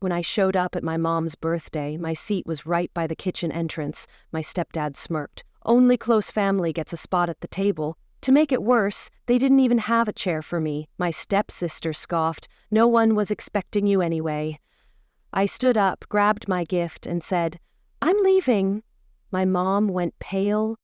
When I showed up at my mom's birthday, my seat was right by the kitchen entrance. My stepdad smirked. Only close family gets a spot at the table. To make it worse, they didn't even have a chair for me. My stepsister scoffed. No one was expecting you anyway. I stood up, grabbed my gift, and said, "I'm leaving." My mom went pale.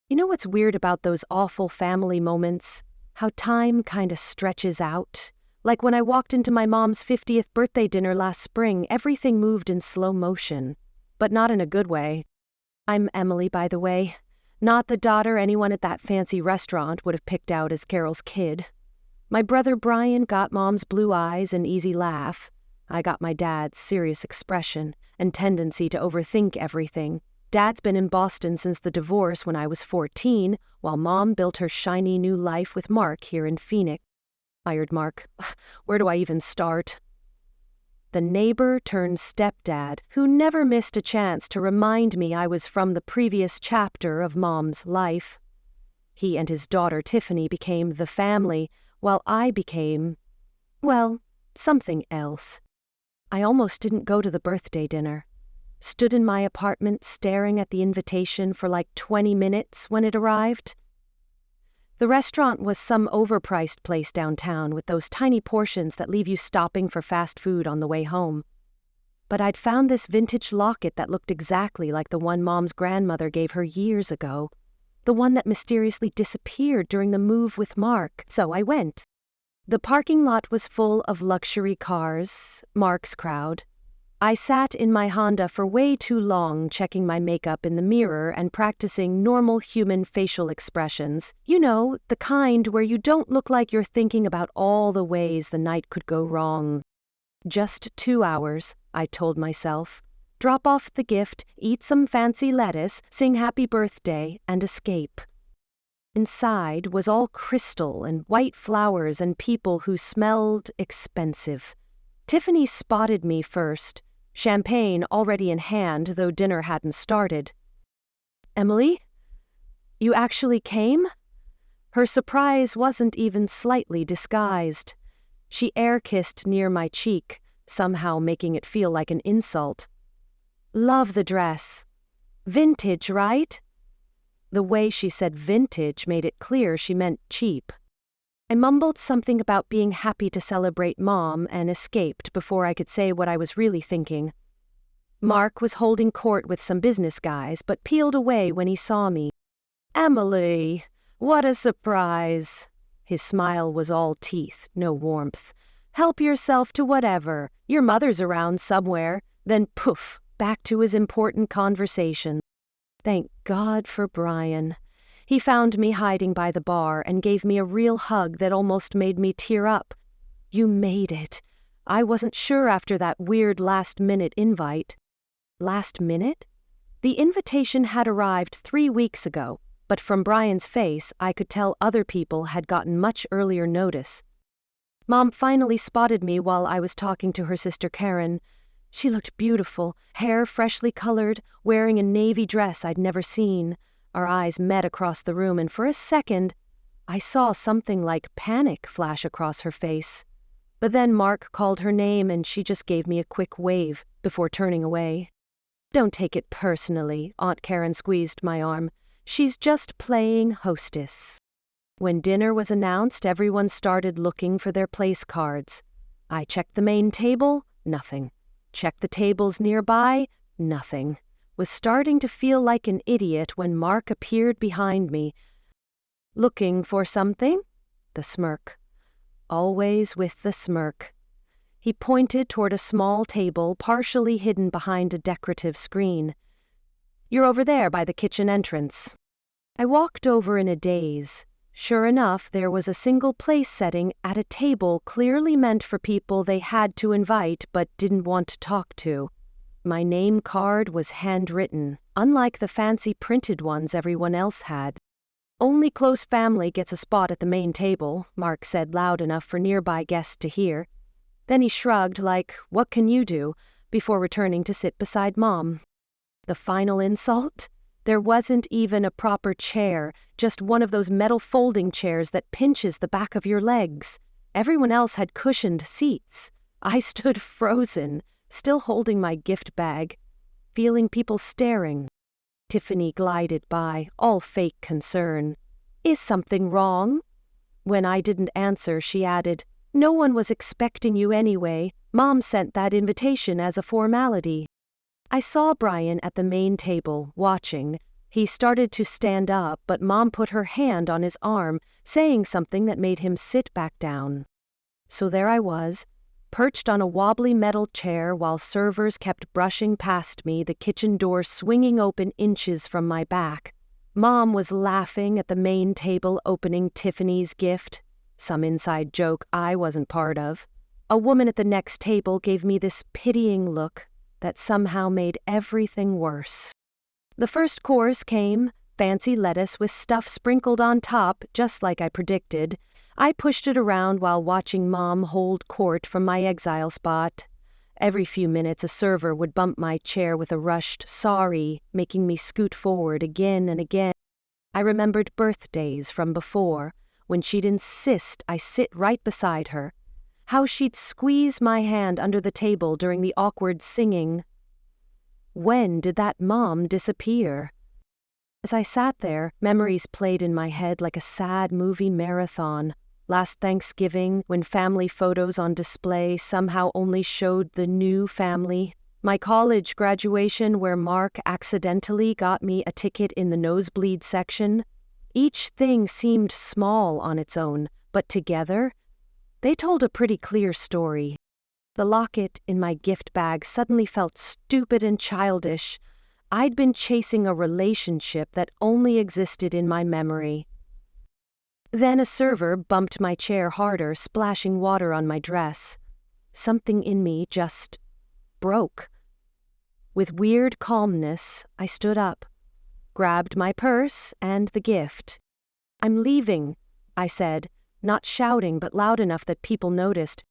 You know what's weird about those awful family moments? How time kinda stretches out. Like when I walked into my mom's 50th birthday dinner last spring, everything moved in slow motion. But not in a good way. I'm Emily, by the way. Not the daughter anyone at that fancy restaurant would have picked out as Carol's kid. My brother Brian got mom's blue eyes and easy laugh. I got my dad's serious expression and tendency to overthink everything. Dad's been in Boston since the divorce when I was 14, while Mom built her shiny new life with Mark here in Phoenix. Fired Mark. Where do I even start? The neighbor turned stepdad, who never missed a chance to remind me I was from the previous chapter of Mom's life. He and his daughter Tiffany became the family, while I became, well, something else. I almost didn't go to the birthday dinner. Stood in my apartment staring at the invitation for like 20 minutes when it arrived. The restaurant was some overpriced place downtown with those tiny portions that leave you stopping for fast food on the way home. But I'd found this vintage locket that looked exactly like the one Mom's grandmother gave her years ago. The one that mysteriously disappeared during the move with Mark, so I went. The parking lot was full of luxury cars, Mark's crowd. I sat in my Honda for way too long checking my makeup in the mirror and practicing normal human facial expressions. You know, the kind where you don't look like you're thinking about all the ways the night could go wrong. Just 2 hours, I told myself. Drop off the gift, eat some fancy lettuce, sing happy birthday, and escape. Inside was all crystal and white flowers and people who smelled expensive. Tiffany spotted me first. Champagne already in hand, though dinner hadn't started. "Emily? You actually came?" Her surprise wasn't even slightly disguised. She air-kissed near my cheek, somehow making it feel like an insult. "Love the dress. Vintage, right?" The way she said vintage made it clear she meant cheap. I mumbled something about being happy to celebrate Mom and escaped before I could say what I was really thinking. Mark was holding court with some business guys, but peeled away when he saw me. "Emily, what a surprise." His smile was all teeth, no warmth. "Help yourself to whatever. Your mother's around somewhere." Then poof, back to his important conversation. Thank God for Brian. He found me hiding by the bar and gave me a real hug that almost made me tear up. "You made it. I wasn't sure after that weird last-minute invite." Last minute? The invitation had arrived 3 weeks ago, but from Brian's face I could tell other people had gotten much earlier notice. Mom finally spotted me while I was talking to her sister Karen. She looked beautiful, hair freshly colored, wearing a navy dress I'd never seen. Our eyes met across the room, and for a second, I saw something like panic flash across her face. But then Mark called her name, and she just gave me a quick wave before turning away. "Don't take it personally," Aunt Karen squeezed my arm. "She's just playing hostess." When dinner was announced, everyone started looking for their place cards. I checked the main table, nothing. Checked the tables nearby, nothing. Was starting to feel like an idiot when Mark appeared behind me. "Looking for something?" The smirk. Always with the smirk. He pointed toward a small table partially hidden behind a decorative screen. "You're over there by the kitchen entrance." I walked over in a daze. Sure enough, there was a single place setting at a table clearly meant for people they had to invite but didn't want to talk to. My name card was handwritten, unlike the fancy printed ones everyone else had. "Only close family gets a spot at the main table," Mark said loud enough for nearby guests to hear. Then he shrugged like, "What can you do?" before returning to sit beside Mom. The final insult? There wasn't even a proper chair, just one of those metal folding chairs that pinches the back of your legs. Everyone else had cushioned seats. I stood frozen, still holding my gift bag, feeling people staring. Tiffany glided by, all fake concern. "Is something wrong?" When I didn't answer, she added, "No one was expecting you anyway. Mom sent that invitation as a formality." I saw Brian at the main table, watching. He started to stand up, but Mom put her hand on his arm, saying something that made him sit back down. So there I was, perched on a wobbly metal chair while servers kept brushing past me, the kitchen door swinging open inches from my back. Mom was laughing at the main table opening Tiffany's gift, some inside joke I wasn't part of. A woman at the next table gave me this pitying look that somehow made everything worse. The first course came, fancy lettuce with stuff sprinkled on top, just like I predicted. I pushed it around while watching Mom hold court from my exile spot. Every few minutes a server would bump my chair with a rushed "sorry," making me scoot forward again and again. I remembered birthdays from before, when she'd insist I sit right beside her, how she'd squeeze my hand under the table during the awkward singing. When did that Mom disappear? As I sat there, memories played in my head like a sad movie marathon. Last Thanksgiving, when family photos on display somehow only showed the new family. My college graduation, where Mark accidentally got me a ticket in the nosebleed section. Each thing seemed small on its own, but together, they told a pretty clear story. The locket in my gift bag suddenly felt stupid and childish. I'd been chasing a relationship that only existed in my memory. Then a server bumped my chair harder, splashing water on my dress. Something in me just broke. With weird calmness, I stood up, grabbed my purse and the gift. "I'm leaving," I said, not shouting but loud enough that people noticed.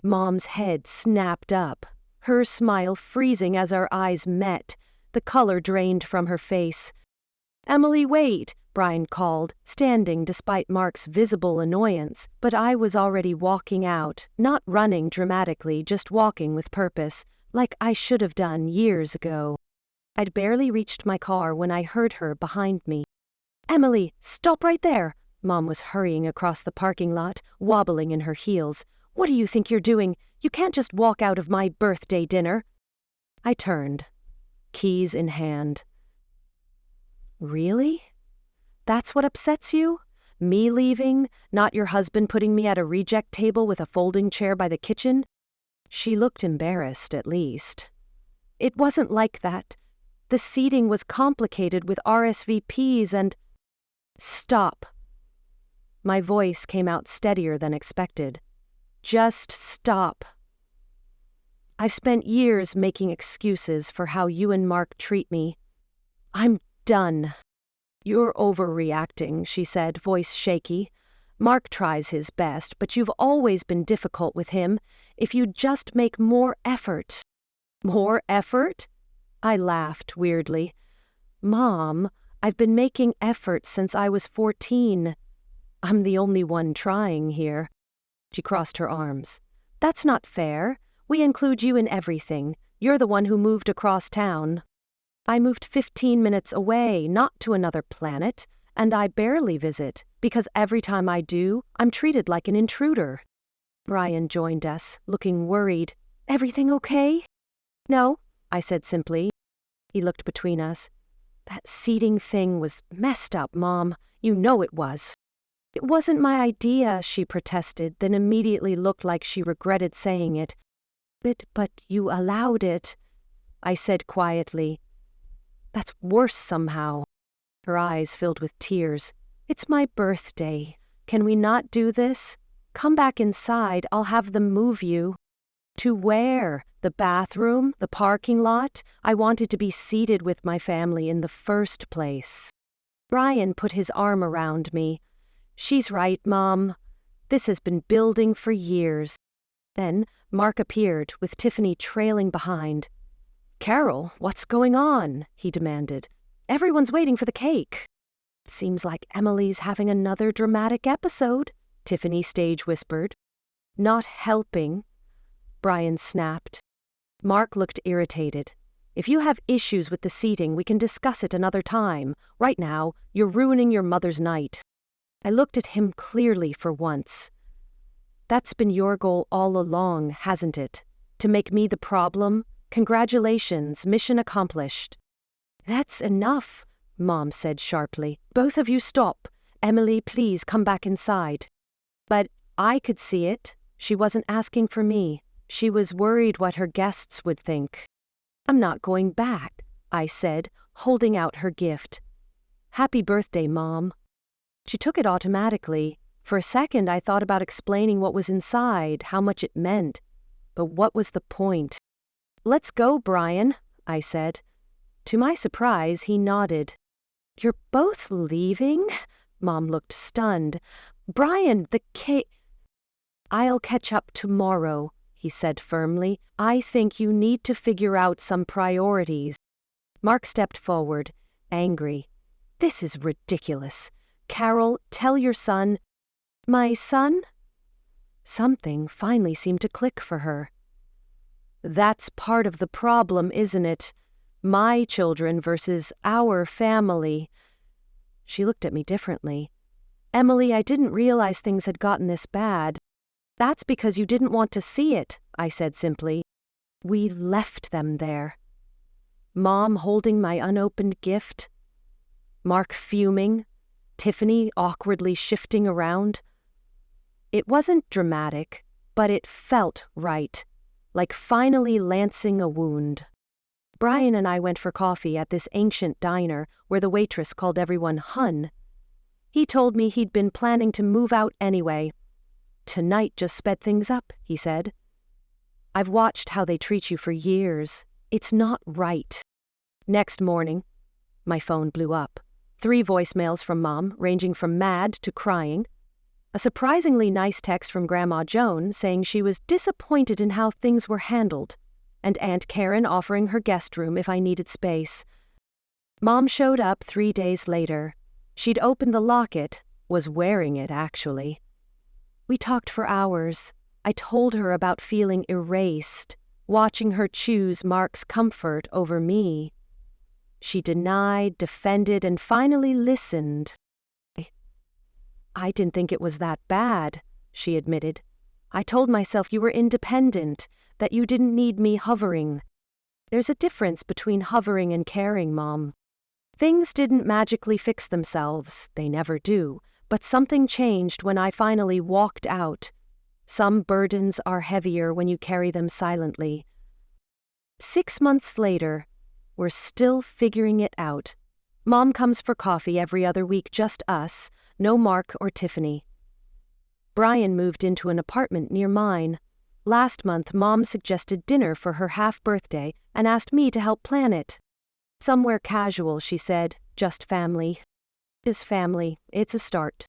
Mom's head snapped up, her smile freezing as our eyes met, the color drained from her face. "Emily, wait," Brian called, standing despite Mark's visible annoyance, but I was already walking out, not running dramatically, just walking with purpose, like I should have done years ago. I'd barely reached my car when I heard her behind me. "Emily, stop right there!" Mom was hurrying across the parking lot, wobbling in her heels. "What do you think you're doing? You can't just walk out of my birthday dinner." I turned, keys in hand. "Really? That's what upsets you? Me leaving, not your husband putting me at a reject table with a folding chair by the kitchen?" She looked embarrassed, at least. "It wasn't like that. The seating was complicated with RSVPs and—" "Stop." My voice came out steadier than expected. "Just stop. I've spent years making excuses for how you and Mark treat me. I'm done." "You're overreacting," she said, voice shaky. "Mark tries his best, but you've always been difficult with him. If you'd just make more effort." "More effort?" I laughed weirdly. "Mom, I've been making effort since I was 14. I'm the only one trying here." She crossed her arms. "That's not fair. We include you in everything. You're the one who moved across town." "I moved 15 minutes away, not to another planet, and I barely visit, because every time I do, I'm treated like an intruder." Brian joined us, looking worried. "Everything okay?" "No," I said simply. He looked between us. "That seating thing was messed up, Mom. You know it was." "It wasn't my idea," she protested, then immediately looked like she regretted saying it. But you allowed it," I said quietly. "That's worse somehow." Her eyes filled with tears. "It's my birthday. Can we not do this? Come back inside. I'll have them move you." "To where? The bathroom? The parking lot? I wanted to be seated with my family in the first place." Brian put his arm around me. "She's right, Mom. This has been building for years." Then Mark appeared, with Tiffany trailing behind. "Carol, what's going on?" he demanded. "Everyone's waiting for the cake." "Seems like Emily's having another dramatic episode," Tiffany stage whispered. "Not helping," Brian snapped. Mark looked irritated. If you have issues with the seating, we can discuss it another time. Right now, you're ruining your mother's night. I looked at him clearly for once. That's been your goal all along, hasn't it? To make me the problem? Congratulations, mission accomplished. That's enough, Mom said sharply. Both of you stop. Emily, please come back inside. But I could see it. She wasn't asking for me. She was worried what her guests would think. I'm not going back, I said, holding out her gift. Happy birthday, Mom. She took it automatically. For a second, I thought about explaining what was inside, how much it meant. But what was the point? Let's go, Brian, I said. To my surprise, he nodded. You're both leaving? Mom looked stunned. Brian, the cake. I'll catch up tomorrow, he said firmly. I think you need to figure out some priorities. Mark stepped forward, angry. This is ridiculous. Carol, tell your son. My son? Something finally seemed to click for her. That's part of the problem, isn't it? My children versus our family. She looked at me differently. Emily, I didn't realize things had gotten this bad. That's because you didn't want to see it, I said simply. We left them there. Mom holding my unopened gift. Mark fuming. Tiffany awkwardly shifting around. It wasn't dramatic, but it felt right, like finally lancing a wound. Brian and I went for coffee at this ancient diner where the waitress called everyone Hun. He told me he'd been planning to move out anyway. Tonight just sped things up, he said. I've watched how they treat you for years. It's not right. Next morning, my phone blew up. 3 voicemails from Mom, ranging from mad to crying. A surprisingly nice text from Grandma Joan saying she was disappointed in how things were handled, and Aunt Karen offering her guest room if I needed space. Mom showed up 3 days later. She'd opened the locket, was wearing it actually. We talked for hours. I told her about feeling erased, watching her choose Mark's comfort over me. She denied, defended, and finally listened. I didn't think it was that bad, she admitted. I told myself you were independent, that you didn't need me hovering. There's a difference between hovering and caring, Mom. Things didn't magically fix themselves, they never do, but something changed when I finally walked out. Some burdens are heavier when you carry them silently. 6 months later, we're still figuring it out. Mom comes for coffee every other week, just us, no Mark or Tiffany. Brian moved into an apartment near mine. Last month, Mom suggested dinner for her half-birthday and asked me to help plan it. Somewhere casual, she said, just family. Is family, it's a start.